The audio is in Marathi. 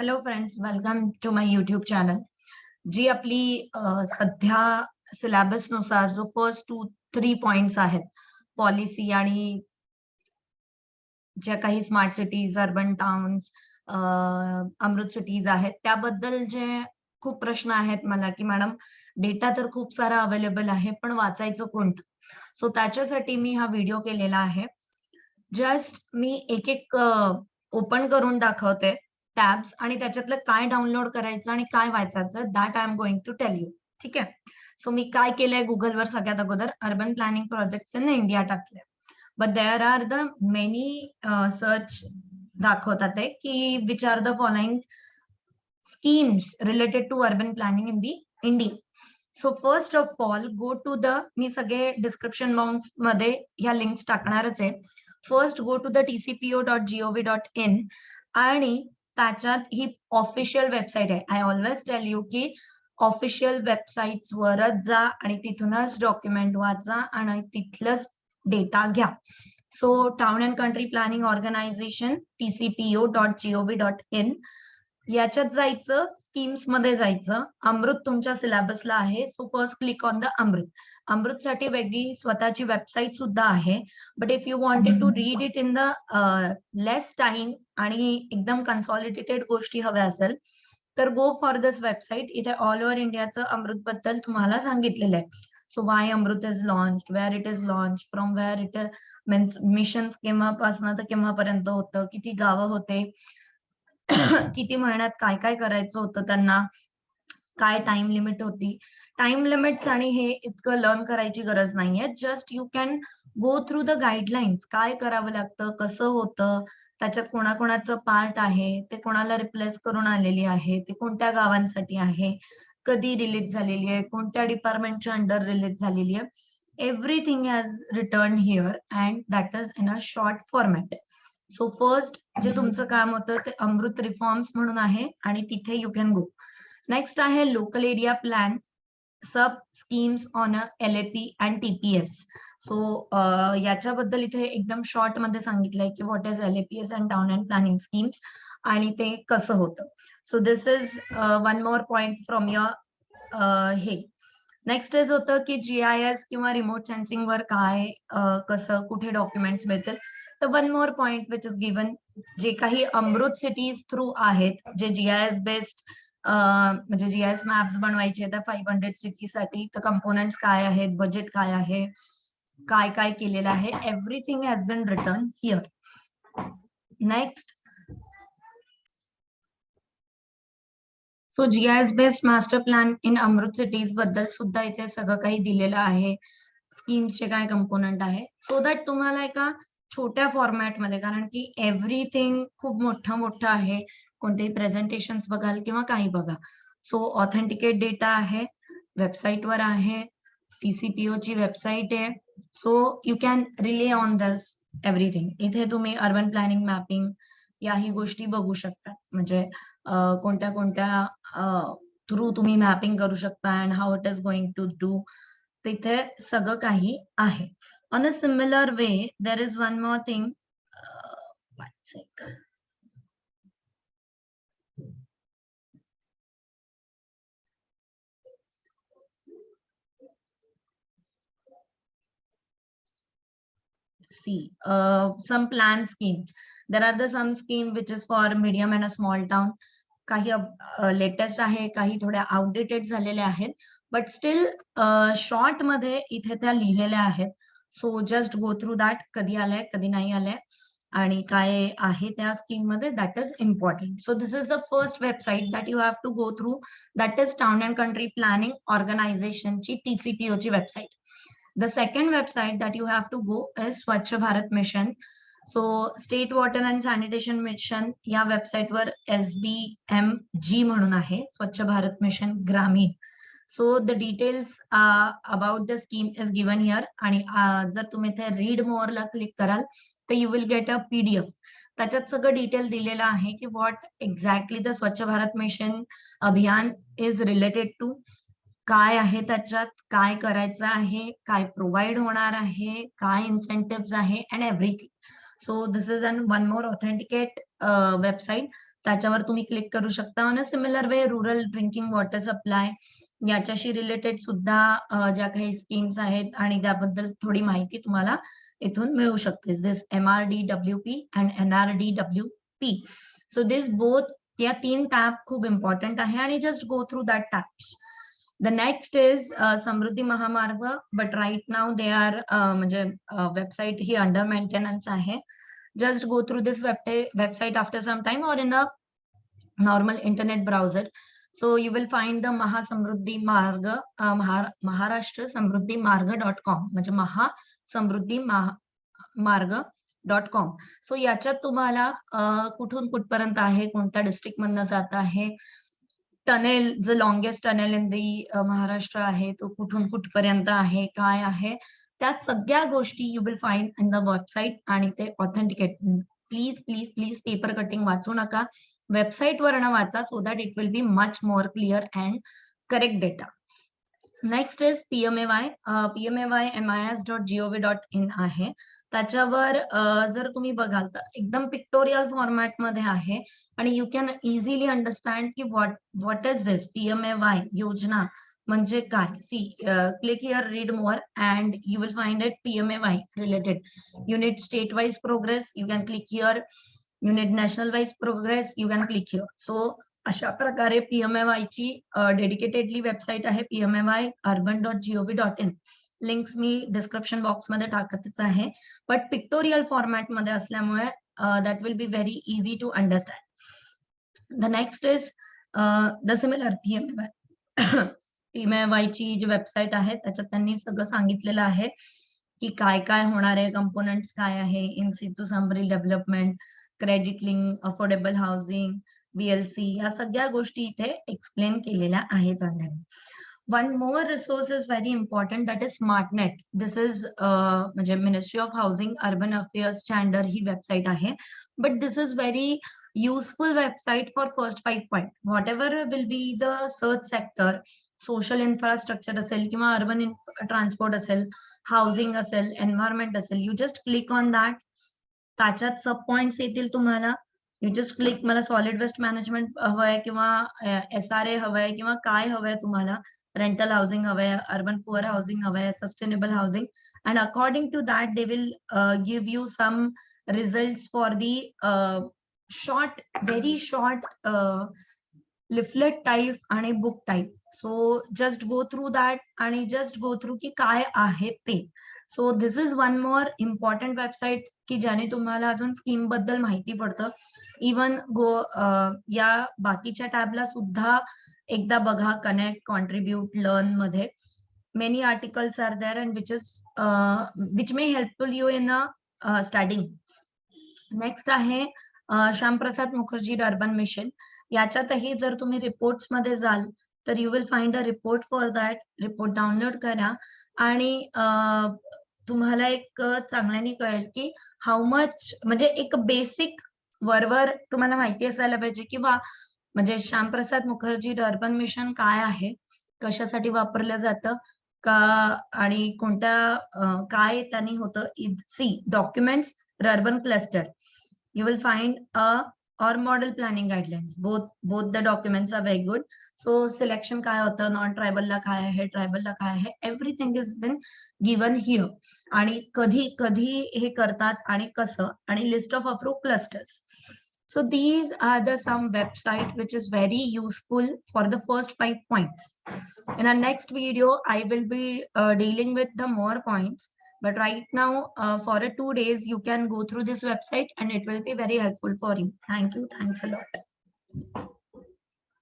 Hello friends, welcome to my YouTube channel. जी आपली सध्या सिलेबस नुसार जो फर्स्ट 2-3 पॉइंट्स आहेत, पॉलिसी आणि ज्या काही स्मार्ट सिटीज, अर्बन टाउन्स, अमृत सिटीज आहेत, त्याबद्दल जे खूप प्रश्न आहेत मला, की मॅडम डेटा तर खूप सारा अवेलेबल आहे, पण वाचायचं कोणतं? सो त्याच्यासाठी मी हा व्हिडिओ केलेला आहे. जस्ट मी एक ओपन करून दाखवते टॅब्स आणि त्याच्यातलं काय डाउनलोड करायचं आणि काय वाचायचं that I am going to tell you. ठीक आहे. सो मी काय केलंय गुगलवर सगळ्यात अगोदर urban planning projects in India टाकले. But there are the many search दाखवतात आहे की which are the following schemes related to urban planning in the India. So first of all, go to the मी सगळे डिस्क्रिप्शन बॉक्स मध्ये ह्या लिंक्स टाकणारच आहे. First go to the tcpo.gov.in आणि त्याच्यात ही ऑफिशियल वेबसाईट आहे. आय ऑलवेज टेल यू की ऑफिशियल वेबसाईट्स वरच जा आणि तिथूनच डॉक्युमेंट वाचा आणि तिथलंच डेटा घ्या. So town and country planning organisation tcpo.gov.in याच्यात जायचं, स्कीम्स मध्ये जायचं. अमृत तुमच्या सिलेबसला आहे. So first click on the AMRUT. अमृतसाठी वेगळी स्वतःची वेबसाईट सुद्धा आहे. But if you wanted to read it in the less time आणि एकदम कन्सॉलिडेटेड गोष्टी हव्या असेल तर गो फॉर दिस वेबसाईट. इथे ऑल ओव्हर इंडियाचं अमृत बद्दल तुम्हाला सांगितलेलं आहे. So why AMRUT is launch, where it is launch, from where it means missions केव्हापासून तर केव्हापर्यंत होतं, किती गावं होते, किती महिन्यात काय काय करायचं होतं त्यांना, काय टाइम लिमिट होती. टाइम लिमिट्स आणि हे इतकं लर्न करायची गरज नाहीये. Just you can go through the guidelines. काय करावं लागतं, कसं होतं, त्याच्यात कोणाकोणाचं पार्ट आहे, ते कोणाला रिप्लेस करून आलेली आहे, ते कोणत्या गावांसाठी आहे, कधी रिलीज झालेली आहे, कोणत्या डिपार्टमेंटच्या अंडर रिलीज झालेली आहे. Everything has return here and that is in a short format. So first जे तुमचं काम होतं ते अमृत रिफॉर्म्स म्हणून आहे आणि तिथे यू कॅन गो. नेक्स्ट आहे local area plan sub schemes on LAP and TPS. So याच्याबद्दल इथे एकदम शॉर्ट मध्ये सांगितलंय की what is LAPS and town and planning schemes आणि ते कसं होतं. So this is one more point from your हे. नेक्स्ट इज होतं की GIS किंवा रिमोट सेन्सिंग वर काय कसं कुठे डॉक्युमेंट्स मिळतील. तर one more point which is given, जे काही अमृत सिटीज थ्रू आहेत, जे GIS बेस्ड म्हणजे GIS मॅप्स बनवायचे तर 500 सिटीसाठी, तर कंपोनेंट्स काय आहेत, बजेट काय आहे, काय काय केलेलं आहे, everything has been return here. Next, so GIS based master plan in Amrut cities बद्दल सुद्धा इथे सगळं काही दिलेलं आहे. स्कीम्सचे काय कंपोनंट आहे, सो दॅट तुम्हाला एका छोट्या फॉर्मॅटमध्ये, कारण की एव्हरीथिंग खूप मोठं आहे, कोणतेही प्रेझेंटेशन्स बघाल किंवा काही बघा. सो ऑथेंटिकेट डेटा आहे, वेबसाईटवर आहे, TCPO ची वेबसाईट आहे. So you can relay on this everything. इथे तुम्ही अर्बन प्लॅनिंग मॅपिंग याही गोष्टी बघू शकता. म्हणजे कोणत्या कोणत्या थ्रू तुम्ही मॅपिंग करू शकता and how it is going to do. तिथे सगळं काही आहे. On a similar way there is one more thing. See, some plan schemes. There are the some scheme which is for medium and a small town. काही लेटेस्ट आहे, काही थोड्या आउटडेटेड झालेल्या आहेत, बट स्टील शॉर्ट मध्ये इथे त्या लिहिलेल्या आहेत. So just go through that. कधी आलंय, कधी नाही आलंय आणि काय आहे त्या स्कीम मध्ये, that is important. So this is the first website that you have to go through. That is town and country planning ऑर्गनायझेशनची TCPO ची website. The second website that you have to go is Swachh Bharat Mission. So State Water and Sanitation Mission या वेबसाईट वर SBMG म्हणून आहे, स्वच्छ भारत मिशन ग्रामीण. So the details about the scheme is given here. आणि जर तुम्ही इथे रीड मोअर ला क्लिक कराल तर you will get a PDF. त्याच्यात सगळं डिटेल दिलेलं आहे की व्हॉट एक्झॅक्टली द स्वच्छ भारत मिशन अभियान इज रिलेटेड टू. काय आहे त्याच्यात, काय करायचं आहे, काय प्रोव्हाइड होणार आहे, काय इन्सेंटिव्ह आहे and everything. So this is an one more authenticate website. त्याच्यावर तुम्ही क्लिक करू शकता. On a similar way rural drinking water supply याच्याशी रिलेटेड सुद्धा ज्या काही स्कीम्स आहेत आणि त्याबद्दल थोडी माहिती तुम्हाला इथून मिळू शकते. दिस MRDWP and NRDWP. So this both या 3 टॅब खूप इम्पॉर्टंट आहे आणि just go through that tabs. The next is समृद्धी महामार्ग, but right now they are म्हणजे website ही under maintenance आहे. Just go through this website after some time or in a normal internet browser. So you will find the Mahasamruddhi Marg, Maharashtra Samruddhi Marg.com म्हणजे Mahasamruddhi Marg.com. सो याच्यात तुम्हाला कुठून कुठपर्यंत आहे, कोणत्या डिस्ट्रिक्ट मधनं जात आहे, टनेल जो लॉंगेस्ट टनेल इन दी महाराष्ट्र आहे तो कुठून कुठपर्यंत आहे, काय आहे, त्या सगळ्या गोष्टी you will find in the website आणि ते authenticate. Please please please paper cutting वाचू नका, वेबसाईट वरनं वाचा, so that it will be much more clear and correct data. Next is PMAY. PMAY MIS.gov.in आहे. त्याच्यावर जर तुम्ही बघाल तर एकदम पिक्टोरियल फॉर्मॅट मध्ये आहे आणि यू कॅन इझिली अंडरस्टँड की व्हॉट इज दिस PMAY योजना म्हणजे काय. See click here, read more and you will find it PMAY related. Unit state wise progress, you can click here. Unit national wise progress, you can click here. So अशा प्रकारे PMAY ची डेडिकेटेडली वेबसाईट आहे, PMAY.urban.gov.in. लिंक्स मी डिस्क्रिप्शन बॉक्स मध्ये टाकतच आहे, बट पिक्टोरियल फॉर्मॅट मध्ये असल्यामुळे that will be very easy to understand. The next is the similar PMAY. PMAY ची जी वेबसाईट आहे त्याच्यात त्यांनी सगळं सांगितलेलं आहे की काय काय होणार आहे, कंपोनेंट्स काय आहे, in Situ summary development, credit link, affordable housing, BLC, या सगळ्या गोष्टी इथे एक्सप्लेन केलेल्या आहेत. One more resource is very important, that is SmartNet. This is म्हणजे Ministry of Housing Urban Affairs च्या अंडर ही वेबसाईट आहे, but this is very useful website for first 5 points. Whatever will be the search sector, social infrastructure असेल किंवा urban transport असेल, housing असेल, environment असेल, you just click on that. त्याच्यात सब पॉइंट्स येतील तुम्हाला. यू जस्ट क्लिक, मला सॉलिड वेस्ट मॅनेजमेंट हवंय किंवा SRA हवंय किंवा काय हवंय तुम्हाला, रेंटल हाऊसिंग हवंय, अर्बन पुअर हाऊसिंग हवंय, sustainable housing, and according to that they will give you some results for the short, very short leaflet type आणि book type. So just go through that आणि जस्ट गो थ्रू की काय आहे ते. So this is one more important website की ज्याने तुम्हाला अजून स्कीम बद्दल माहिती पडतं. इवन या बाकीच्या टॅबला सुद्धा एकदा बघा, कनेक्ट, कॉन्ट्रीब्यूट, लर्न मध्ये many articles are there and which may helpful you in studying. Next आहे श्यामप्रसाद मुखर्जी अर्बन मिशन. याच्यातही जर तुम्ही रिपोर्ट्स मध्ये जाल तर you will find a report for that. Report download करा आणि तुम्हाला एक चांगल्याने कळेल की हाऊ मच, म्हणजे एक बेसिक वरवर तुम्हाला माहिती असायला पाहिजे किंवा म्हणजे श्यामप्रसाद मुखर्जी अर्बन मिशन काय आहे, कशासाठी वापरलं जातं का आणि कोणत्या काय त्यांनी होतं. See documents, urban cluster, you will find or model planning guidelines. Both the documents are very good. So selection काय होतं, नॉन ट्रायबलला काय आहे, ट्रायबलला काय आहे, everything is been given here. आणि कधी कधी हे करतात आणि कसं, आणि list of approve clusters. So these are the some website which is very useful for the first 5 points. In our next video, I will be dealing with the more points. But right now, for 2 days, you can go through this website and it will be very helpful for you. Thank you. Thanks a lot.